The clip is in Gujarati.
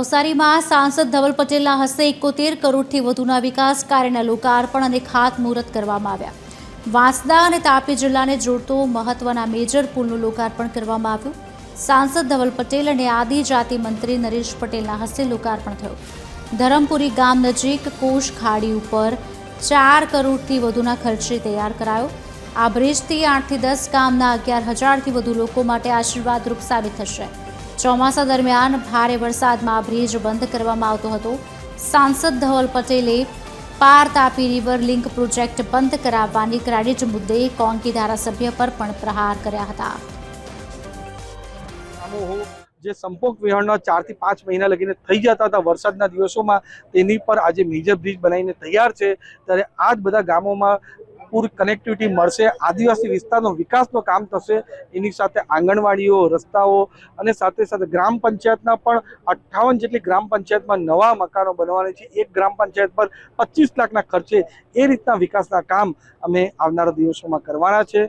નવસારીમાં સાંસદ ધવલ પટેલના હસ્તે 71 કરોડથી વધુના વિકાસ કાર્યના લોકાર્પણ અને ખાતમુહૂર્ત કરવામાં આવ્યા. વાંસદા અને તાપી જિલ્લાને જોડતો મહત્વના મેજર પુલનું લોકાર્પણ કરવામાં આવ્યું. સાંસદ ધવલ પટેલ અને આદિજાતિ મંત્રી નરેશ પટેલના હસ્તે લોકાર્પણ થયું. ધરમપુરી ગામ નજીક કોશ ખાડી ઉપર 4 કરોડથી વધુના ખર્ચે તૈયાર કરાયો. આ બ્રિજથી 8 થી 10 ગામના 11,000થી વધુ લોકો માટે આશીર્વાદરૂપ સાબિત થશે. ચોમાસા દરમિયાન ભારે વરસાદમાં બ્રિજ બંધ કરવામાં આવતો હતો. સાંસદ ધવલ પટેલે પાર તાપી રિવર લિંક પ્રોજેક્ટ બંધ કરાવવાની ક્રેડિટ મુદ્દે કોંકી ધારાસભ્ય પર પણ પ્રહાર કર્યા હતા. જે સંપર્ક વિહોણના 4 થી 5 મહિના લગીને થઈ જતા હતા વરસાદના દિવસોમાં, તેની પર આજે મેજર બ્રિજ બનાવીને તૈયાર છે. ત્યારે આ જ બધા ગામોમાં પૂર કનેક્ટિવિટી મળશે, આદિવાસી વિસ્તારનો વિકાસનો કામ થશે. એની સાથે આંગણવાડીઓ, રસ્તાઓ અને સાથે સાથે ગ્રામ પંચાયતના પણ 58 જેટલી ગ્રામ પંચાયતમાં નવા મકાનો બનવાના છે. એક ગ્રામ પંચાયત પર 25 લાખના ખર્ચે એ રીતના વિકાસના કામ અમે આવનારા દિવસોમાં કરવાના છે.